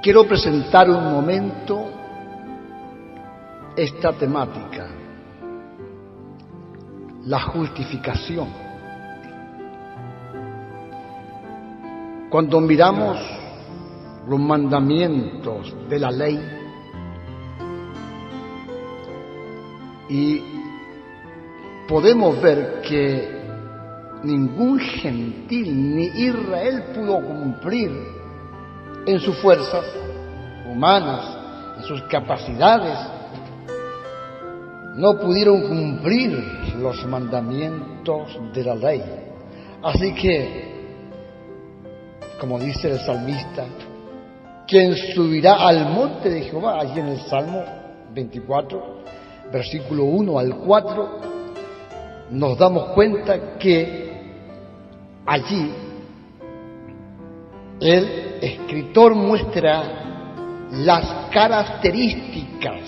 quiero presentar un momento esta temática, la justificación. Cuando miramos los mandamientos de la ley y podemos ver que ningún gentil ni Israel pudo cumplir en sus fuerzas humanas, en sus capacidades, no pudieron cumplir los mandamientos de la ley. Así que, como dice el salmista, quien subirá al monte de Jehová, allí en el Salmo 24, versículo 1 al 4, nos damos cuenta que allí el escritor muestra las características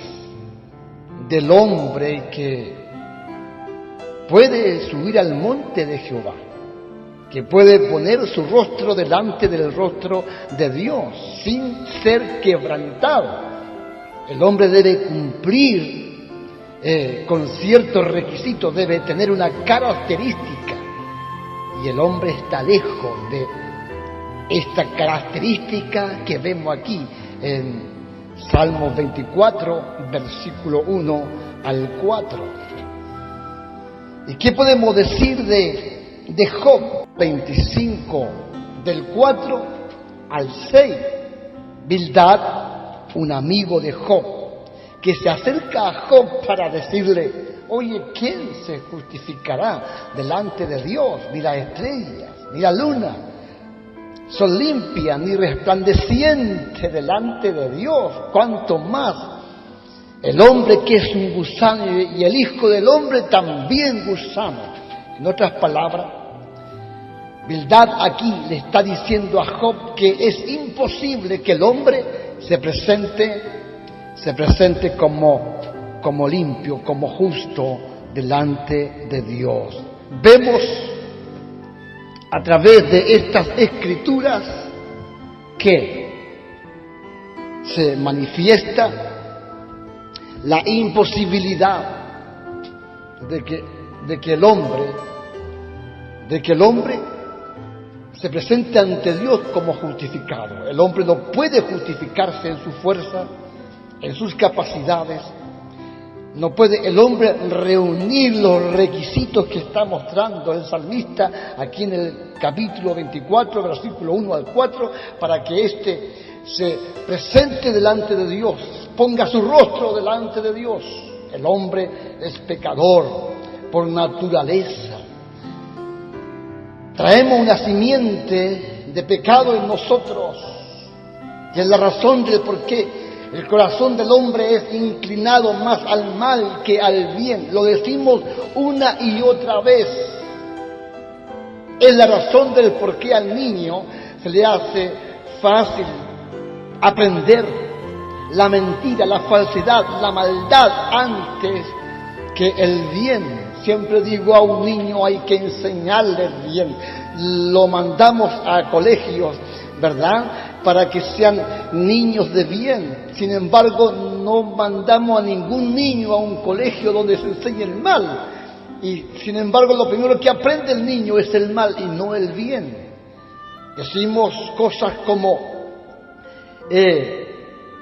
del hombre que puede subir al monte de Jehová, que puede poner su rostro delante del rostro de Dios sin ser quebrantado. El hombre debe cumplir con ciertos requisitos, debe tener una característica, y el hombre está lejos de esta característica que vemos aquí en Salmos 24, versículo 1 al 4. ¿Y qué podemos decir de Job 25, del 4 al 6? Bildad, un amigo de Job, que se acerca a Job para decirle: oye, ¿quién se justificará delante de Dios? Ni las estrellas, ni la luna son limpias, ni resplandecientes delante de Dios. Cuanto más el hombre, que es un gusano, y el Hijo del Hombre también gusano. En otras palabras, Bildad aquí le está diciendo a Job que es imposible que el hombre se presente como limpio, como justo delante de Dios. Vemos a través de estas escrituras que se manifiesta la imposibilidad de que el hombre se presente ante Dios como justificado. El hombre no puede justificarse en su fuerza, en sus capacidades. No puede el hombre reunir los requisitos que está mostrando el salmista aquí en el capítulo 24, versículo 1 al 4, para que éste se presente delante de Dios, ponga su rostro delante de Dios. El hombre es pecador por naturaleza. Traemos una simiente de pecado en nosotros, y es la razón del por qué el corazón del hombre es inclinado más al mal que al bien. Lo decimos una y otra vez. Es la razón del por qué al niño se le hace fácil aprender la mentira, la falsedad, la maldad antes que el bien. Siempre digo, a un niño hay que enseñarle bien. Lo mandamos a colegios, ¿verdad?, para que sean niños de bien. Sin embargo, no mandamos a ningún niño a un colegio donde se enseñe el mal. Y sin embargo, lo primero que aprende el niño es el mal y no el bien. Decimos cosas como: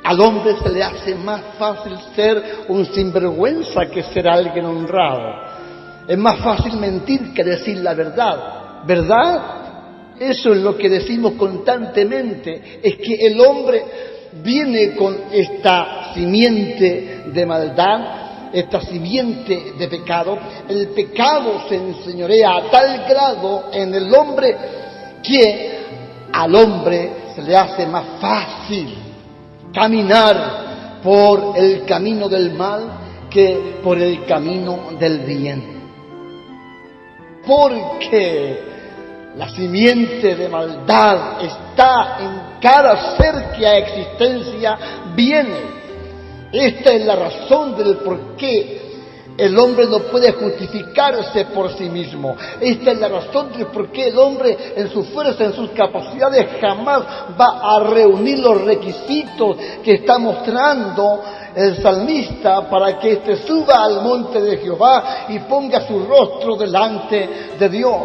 al hombre se le hace más fácil ser un sinvergüenza que ser alguien honrado. Es más fácil mentir que decir la verdad. ¿Verdad? Eso es lo que decimos constantemente. Es que el hombre viene con esta simiente de maldad, esta simiente de pecado. El pecado se enseñorea a tal grado en el hombre que al hombre se le hace más fácil caminar por el camino del mal que por el camino del bien. Porque la simiente de maldad está en cada ser que a existencia viene. Esta es la razón del por qué El hombre no puede justificarse por sí mismo. Esta es la razón de por qué el hombre en su fuerza, en sus capacidades, jamás va a reunir los requisitos que está mostrando el salmista para que éste suba al monte de Jehová y ponga su rostro delante de Dios.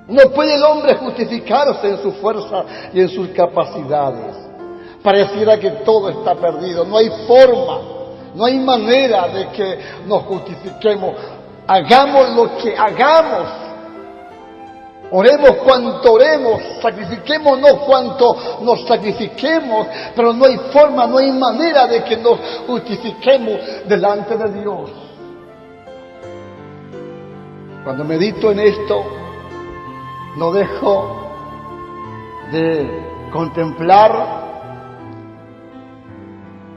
No puede el hombre justificarse en su fuerza y en sus capacidades. Pareciera que todo está perdido, no hay forma. No hay manera de que nos justifiquemos. Hagamos lo que hagamos. Oremos cuanto oremos. Sacrifiquémonos cuanto nos sacrifiquemos. Pero no hay forma, no hay manera de que nos justifiquemos delante de Dios. Cuando medito en esto, no dejo de contemplar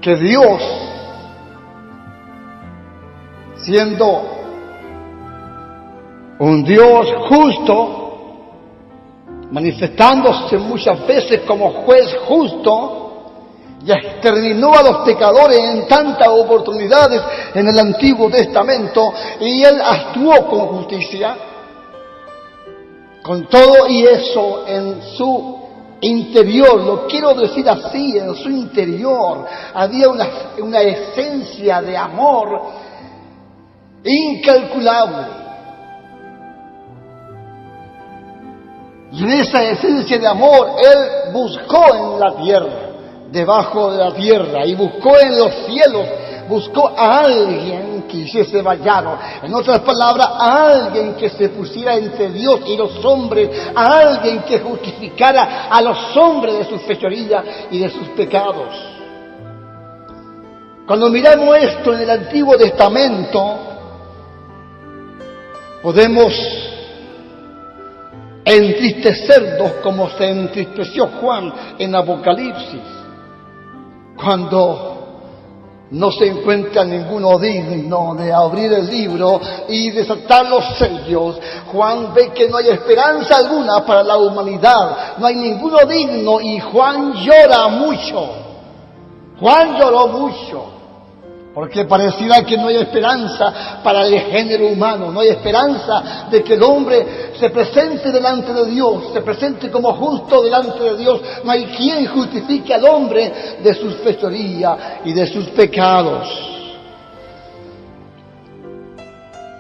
que Dios, siendo un Dios justo, manifestándose muchas veces como juez justo, y exterminó a los pecadores en tantas oportunidades en el Antiguo Testamento, y Él actuó con justicia. Con todo y eso en su interior, lo quiero decir así, en su interior había una esencia de amor incalculable. Y en esa esencia de amor, Él buscó en la tierra, debajo de la tierra, y buscó en los cielos, buscó a alguien que hiciese vallado. En otras palabras, a alguien que se pusiera entre Dios y los hombres, a alguien que justificara a los hombres de sus fechorías y de sus pecados. Cuando miramos esto en el Antiguo Testamento, podemos entristecernos como se entristeció Juan en Apocalipsis, cuando no se encuentra ninguno digno de abrir el libro y desatar los sellos. Juan ve que no hay esperanza alguna para la humanidad, no hay ninguno digno, y Juan llora mucho. Juan lloró mucho, porque pareciera que no hay esperanza para el género humano, no hay esperanza de que el hombre se presente delante de Dios, se presente como justo delante de Dios. No hay quien justifique al hombre de sus fechorías y de sus pecados.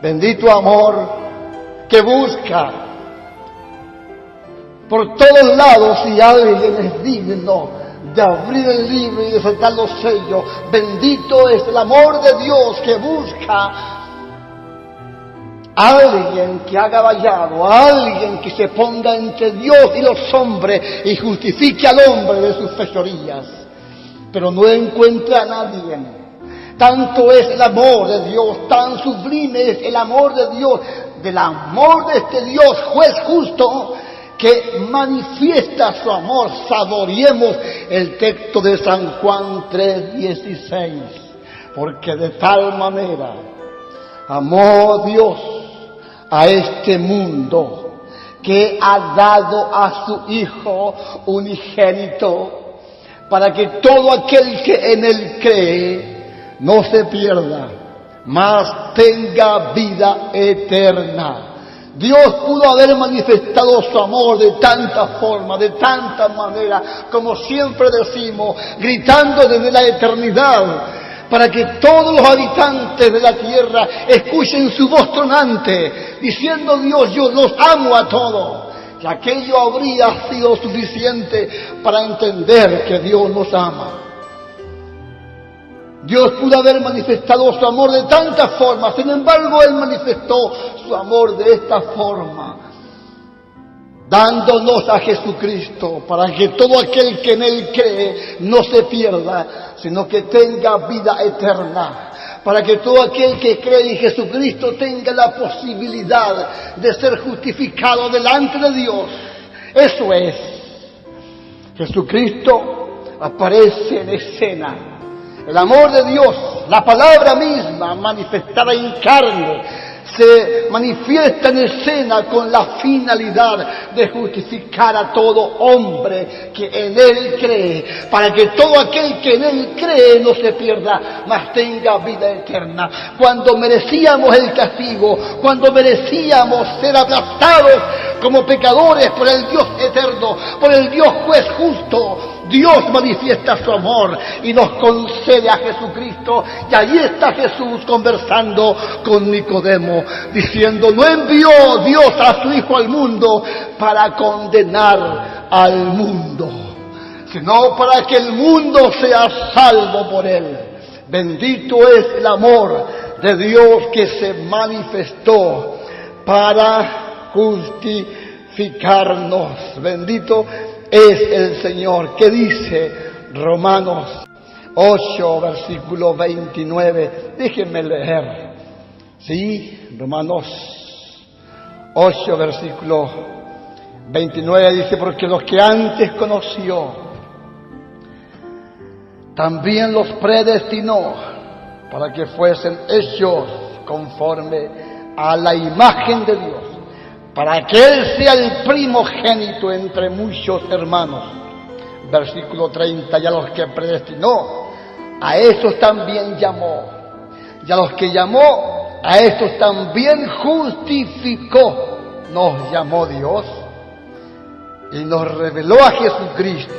Bendito amor que busca por todos lados, si alguien es digno de abrir el libro y desatar los sellos. Bendito es el amor de Dios que busca a alguien que haga vallado, a alguien que se ponga entre Dios y los hombres y justifique al hombre de sus fechorías. Pero no encuentra a nadie. Tanto es el amor de Dios, tan sublime es el amor de Dios, del amor de este Dios juez justo, que manifiesta su amor. Saboreemos el texto de San Juan 3:16, porque de tal manera amó Dios a este mundo que ha dado a su Hijo unigénito, para que todo aquel que en Él cree no se pierda, mas tenga vida eterna. Dios pudo haber manifestado su amor de tanta forma, de tanta manera, como siempre decimos, gritando desde la eternidad, para que todos los habitantes de la tierra escuchen su voz tronante, diciendo: Dios, yo los amo a todos. Y aquello habría sido suficiente para entender que Dios nos ama. Dios pudo haber manifestado su amor de tantas formas, sin embargo Él manifestó su amor de esta forma, dándonos a Jesucristo, para que todo aquel que en Él cree no se pierda, sino que tenga vida eterna, para que todo aquel que cree en Jesucristo tenga la posibilidad de ser justificado delante de Dios. Eso es, Jesucristo aparece en escena. El amor de Dios, la palabra misma manifestada en carne, se manifiesta en escena con la finalidad de justificar a todo hombre que en Él cree, para que todo aquel que en Él cree no se pierda, mas tenga vida eterna. Cuando merecíamos el castigo, cuando merecíamos ser aplastados como pecadores por el Dios eterno, por el Dios juez justo, Dios manifiesta su amor y nos concede a Jesucristo. Y allí está Jesús conversando con Nicodemo, diciendo: no envió Dios a su Hijo al mundo para condenar al mundo, sino para que el mundo sea salvo por él. Bendito es el amor de Dios que se manifestó para justificarnos. Bendito es el Señor. ¿Qué dice Romanos 8, versículo 29? Déjenme leer. Sí, Romanos 8, versículo 29 dice: porque los que antes conoció, también los predestinó para que fuesen hechos conforme a la imagen de Dios, para que Él sea el primogénito entre muchos hermanos. Versículo 30, y a los que predestinó, a esos también llamó. Y a los que llamó, a estos también justificó. Nos llamó Dios y nos reveló a Jesucristo.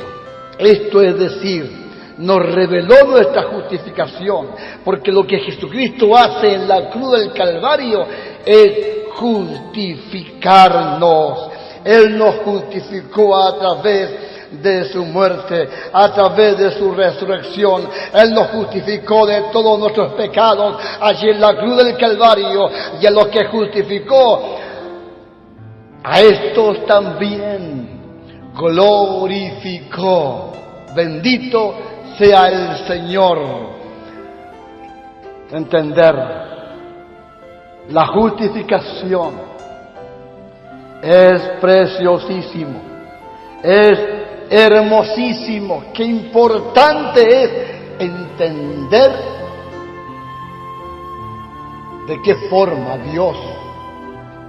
Esto es decir, nos reveló nuestra justificación, porque lo que Jesucristo hace en la cruz del Calvario es justificarnos. Él nos justificó a través de su muerte, a través de su resurrección. Él nos justificó de todos nuestros pecados allí en la cruz del Calvario. Y a los que justificó, a estos también glorificó. Bendito sea el Señor. Entender la justificación es preciosísimo, es hermosísimo. Qué importante es entender de qué forma Dios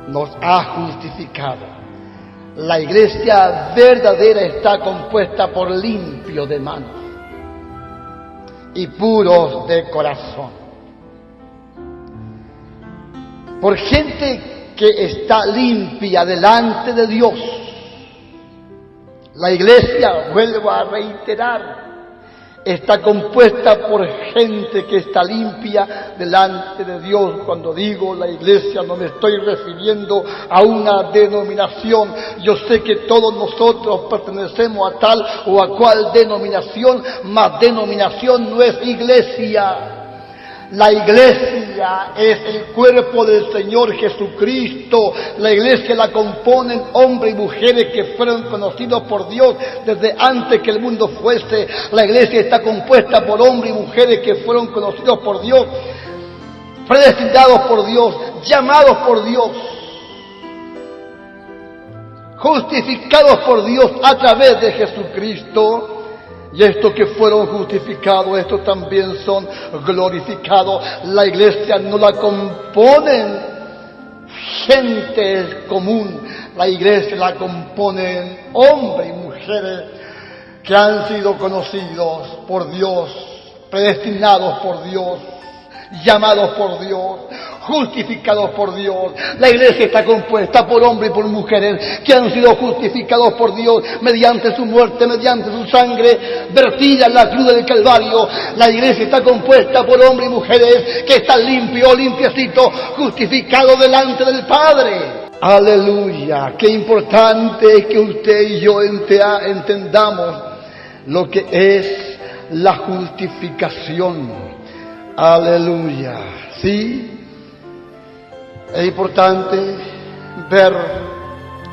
nos ha justificado. La iglesia verdadera está compuesta por limpios de manos y puros de corazón, por gente que está limpia delante de Dios. La iglesia, vuelvo a reiterar, está compuesta por gente que está limpia delante de Dios. Cuando digo la iglesia, no me estoy refiriendo a una denominación. Yo sé que todos nosotros pertenecemos a tal o a cual denominación, mas denominación no es iglesia. La iglesia es el cuerpo del Señor Jesucristo. La iglesia la componen hombres y mujeres que fueron conocidos por Dios desde antes que el mundo fuese. La iglesia está compuesta por hombres y mujeres que fueron conocidos por Dios, predestinados por Dios, llamados por Dios, justificados por Dios a través de Jesucristo. Y estos que fueron justificados, estos también son glorificados. La iglesia no la componen gente común. La iglesia la componen hombres y mujeres que han sido conocidos por Dios, predestinados por Dios, llamados por Dios, justificados por Dios. La iglesia está compuesta por hombres y por mujeres que han sido justificados por Dios mediante su muerte, mediante su sangre vertida en la cruz del Calvario. La iglesia está compuesta por hombres y mujeres que están limpios, limpiecitos, justificados delante del Padre. Aleluya. Qué importante es que usted y yo entendamos lo que es la justificación. Aleluya. Sí, es importante ver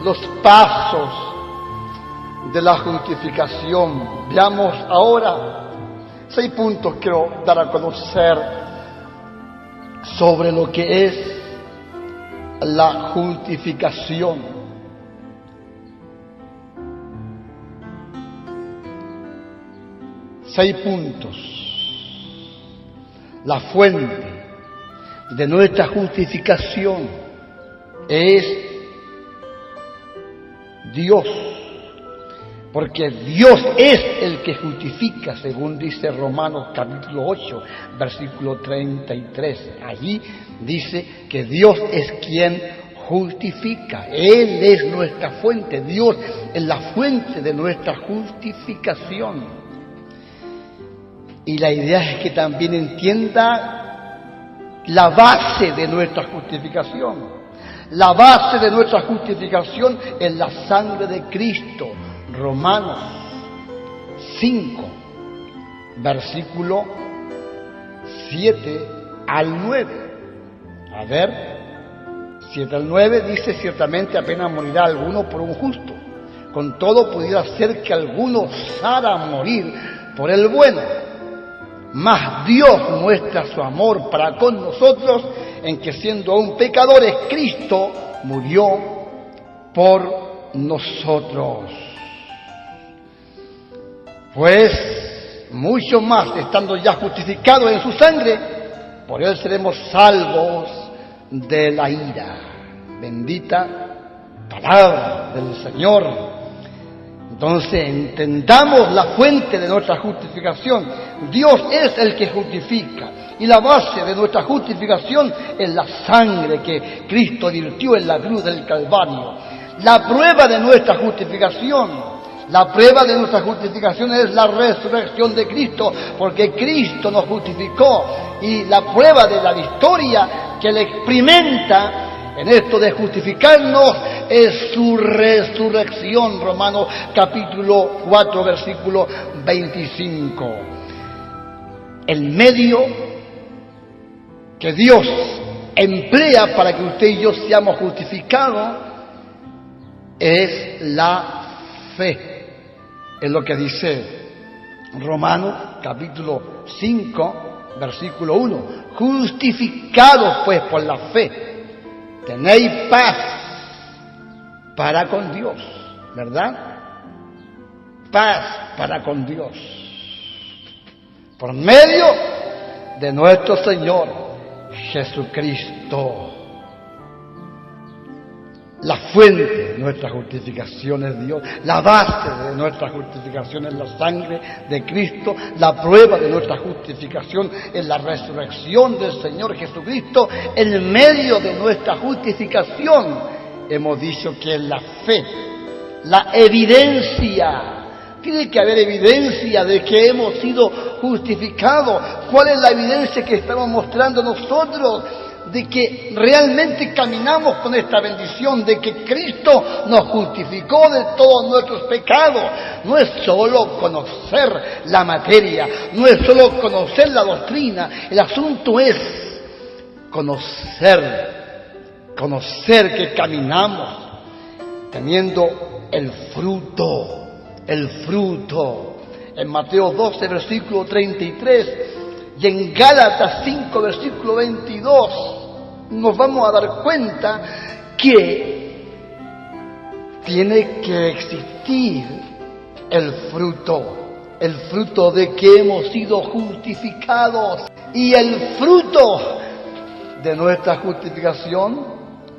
los pasos de la justificación. Veamos ahora 6 puntos que quiero dar a conocer sobre lo que es la justificación. 6 puntos. La fuente, de nuestra justificación es Dios, porque Dios es el que justifica, según dice Romanos capítulo 8, versículo 33. Allí dice que Dios es quien justifica. Él es nuestra fuente. Dios es la fuente de nuestra justificación. Y la idea es que también entienda la base de nuestra justificación. La base de nuestra justificación es la sangre de Cristo. Romanos 5, versículo 7 al 9. A ver, 7 al 9 dice: ciertamente apenas morirá alguno por un justo. Con todo pudiera ser que alguno osara morir por el bueno. Mas Dios muestra su amor para con nosotros en que, siendo aún pecadores, Cristo murió por nosotros. Pues mucho más, estando ya justificados en su sangre, por él seremos salvos de la ira. Bendita palabra del Señor. Entonces entendamos la fuente de nuestra justificación. Dios es el que justifica, y la base de nuestra justificación es la sangre que Cristo virtió en la cruz del Calvario. La prueba de nuestra justificación es la resurrección de Cristo, porque Cristo nos justificó, y la prueba de la victoria que Él experimenta en esto de justificarnos es su resurrección. Romanos capítulo 4, versículo 25. El medio que Dios emplea para que usted y yo seamos justificados es la fe. Es lo que dice Romanos capítulo 5, versículo 1. Justificados pues por la fe, tenéis paz para con Dios, ¿verdad? Paz para con Dios, por medio de nuestro Señor Jesucristo. La fuente de nuestra justificación es Dios. La base de nuestra justificación es la sangre de Cristo. La prueba de nuestra justificación es la resurrección del Señor Jesucristo. En medio de nuestra justificación hemos dicho que es la fe, la evidencia. Tiene que haber evidencia de que hemos sido justificados. ¿Cuál es la evidencia que estamos mostrando nosotros? De que realmente caminamos con esta bendición, de que Cristo nos justificó de todos nuestros pecados. No es solo conocer la materia, no es solo conocer la doctrina, el asunto es conocer que caminamos teniendo el fruto. En Mateo 12, versículo 33, y en Gálatas 5, versículo 22, nos vamos a dar cuenta que tiene que existir el fruto de que hemos sido justificados. Y el fruto de nuestra justificación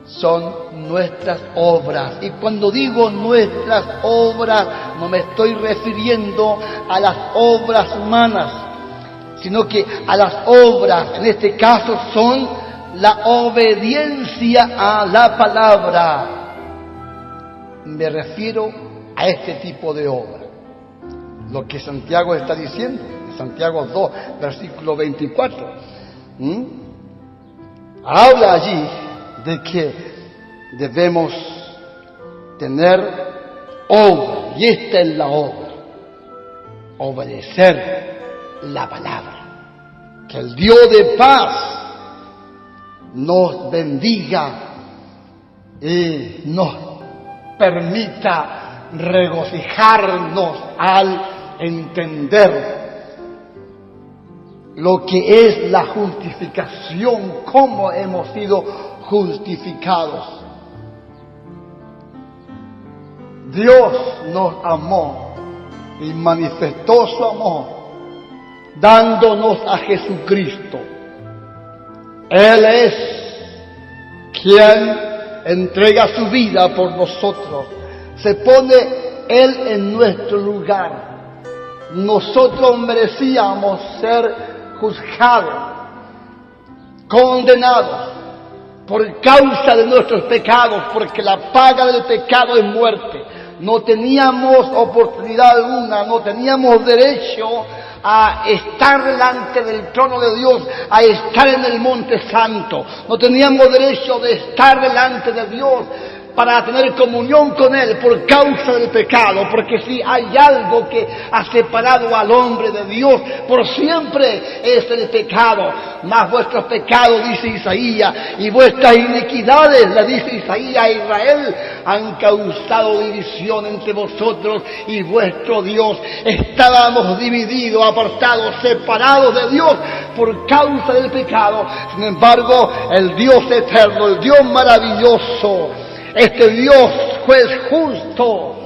son nuestras obras. Y cuando digo nuestras obras, no me estoy refiriendo a las obras humanas, sino que a las obras, en este caso, son la obediencia a la palabra. Me refiero a este tipo de obra. Lo que Santiago está diciendo, en Santiago 2, versículo 24. Habla allí de que debemos tener obra, y esta es la obra: obedecer la palabra. Que el Dios de paz nos bendiga y nos permita regocijarnos al entender lo que es la justificación, cómo hemos sido justificados. Dios nos amó y manifestó su amor dándonos a Jesucristo Él es quien entrega su vida por nosotros. Se pone Él en nuestro lugar. Nosotros merecíamos ser juzgados, condenados por causa de nuestros pecados, porque la paga del pecado es muerte. No teníamos oportunidad alguna, no teníamos derecho a estar delante del trono de Dios, a estar en el monte santo. No teníamos derecho de estar delante de Dios para tener comunión con Él por causa del pecado, porque si hay algo que ha separado al hombre de Dios por siempre es el pecado. Mas vuestros pecados, dice Isaías, y vuestras iniquidades, le dice Isaías a Israel, han causado división entre vosotros y vuestro Dios. Estábamos divididos, apartados, separados de Dios por causa del pecado. Sin embargo, el Dios eterno, el Dios maravilloso, este Dios juez justo,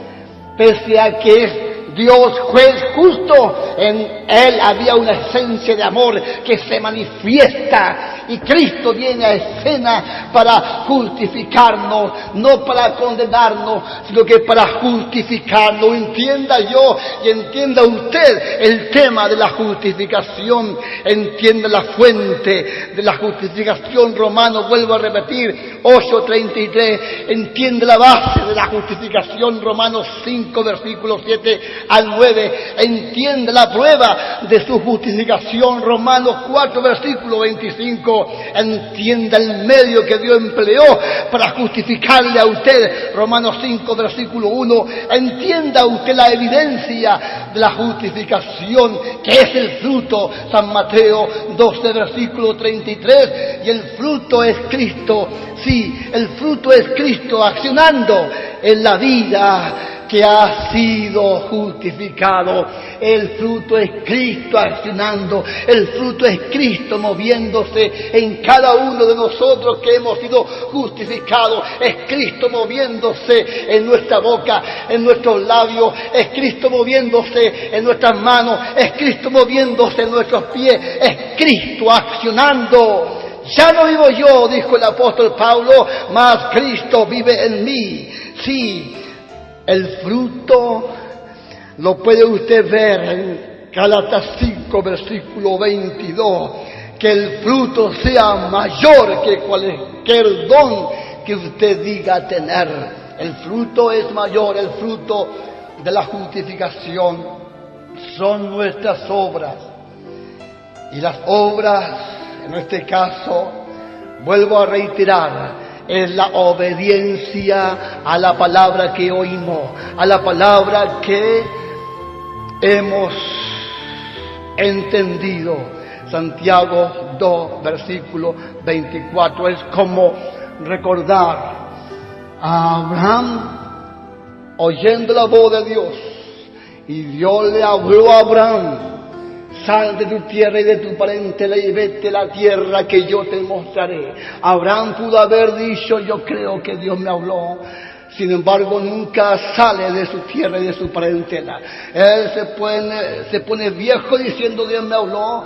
pese a que es Dios juez justo, en Él había una esencia de amor que se manifiesta, y Cristo viene a escena para justificarnos, no para condenarnos, sino que para justificarnos. Entienda yo y entienda usted el tema de la justificación, entienda la fuente de la justificación. Romanos, vuelvo a repetir, 8:33, entiende la base de la justificación. Romanos 5, versículos 7 al 9, entiende la prueba de su justificación. Romanos 4, versículo 25, entienda el medio que Dios empleó para justificarle a usted. Romanos 5, versículo 1, entienda usted la evidencia de la justificación, que es el fruto. San Mateo 12, versículo 33, y el fruto es Cristo. Sí, el fruto es Cristo accionando en la vida que ha sido justificado. El fruto es Cristo accionando, el fruto es Cristo moviéndose en cada uno de nosotros que hemos sido justificados. Es Cristo moviéndose en nuestra boca, en nuestros labios, es Cristo moviéndose en nuestras manos, es Cristo moviéndose en nuestros pies, es Cristo accionando. Ya no vivo yo, dijo el apóstol Pablo, mas Cristo vive en mí. Sí, el fruto lo puede usted ver en Gálatas 5, versículo 22, que el fruto sea mayor que cualquier don que usted diga tener. El fruto es mayor, el fruto de la justificación son nuestras obras. Y las obras, en este caso, vuelvo a reiterar, es la obediencia a la palabra que oímos, a la palabra que hemos entendido. Santiago 2, versículo 24, es como recordar a Abraham oyendo la voz de Dios, y Dios le habló a Abraham: sal de tu tierra y de tu parentela y vete a la tierra que yo te mostraré. Abraham pudo haber dicho: yo creo que Dios me habló. Sin embargo, nunca sale de su tierra y de su parentela. Él se pone viejo diciendo: Dios me habló,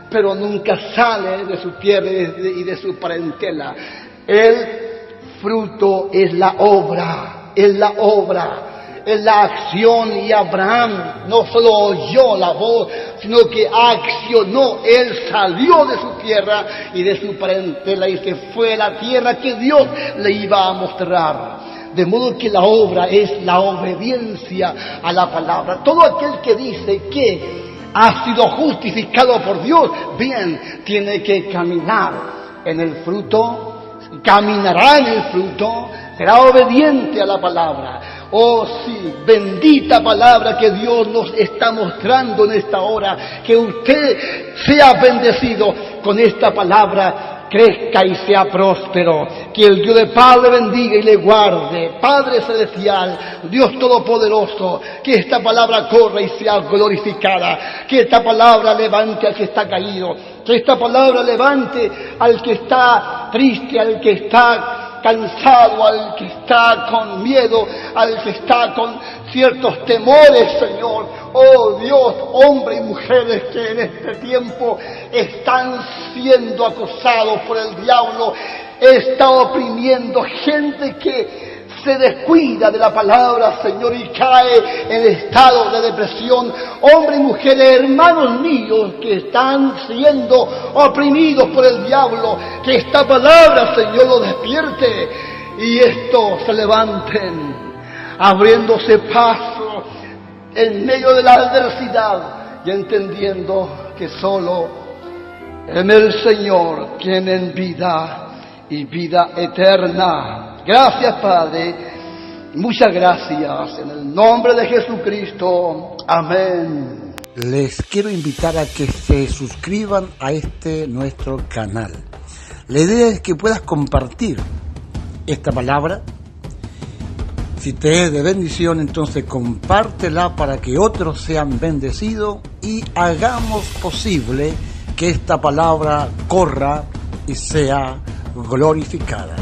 pero nunca sale de su tierra y de su parentela. El fruto es la obra, es la obra, es la acción. Y Abraham no solo oyó la voz, sino que accionó. Él salió de su tierra y de su parentela y se fue a la tierra que Dios le iba a mostrar. De modo que la obra es la obediencia a la palabra. Todo aquel que dice que ha sido justificado por Dios, bien, tiene que caminar en el fruto, caminará en el fruto, será obediente a la palabra. Oh sí, bendita palabra que Dios nos está mostrando en esta hora. Que usted sea bendecido con esta palabra, crezca y sea próspero. Que el Dios de Padre bendiga y le guarde. Padre celestial, Dios todopoderoso, que esta palabra corra y sea glorificada. Que esta palabra levante al que está caído. Que esta palabra levante al que está triste, al que está cansado, al que está con miedo, al que está con ciertos temores, Señor. Oh Dios, hombres y mujeres que en este tiempo están siendo acosados por el diablo, está oprimiendo gente que se descuida de la palabra, Señor, y cae en estado de depresión. Hombres y mujeres, hermanos míos, que están siendo oprimidos por el diablo, que esta palabra, Señor, los despierte y estos se levanten, abriéndose paso en medio de la adversidad y entendiendo que solo en el Señor tienen vida y vida eterna. Gracias, Padre, muchas gracias, en el nombre de Jesucristo, amén. Les quiero invitar a que se suscriban a este nuestro canal. La idea es que puedas compartir esta palabra. Si te es de bendición, entonces compártela para que otros sean bendecidos y hagamos posible que esta palabra corra y sea glorificada.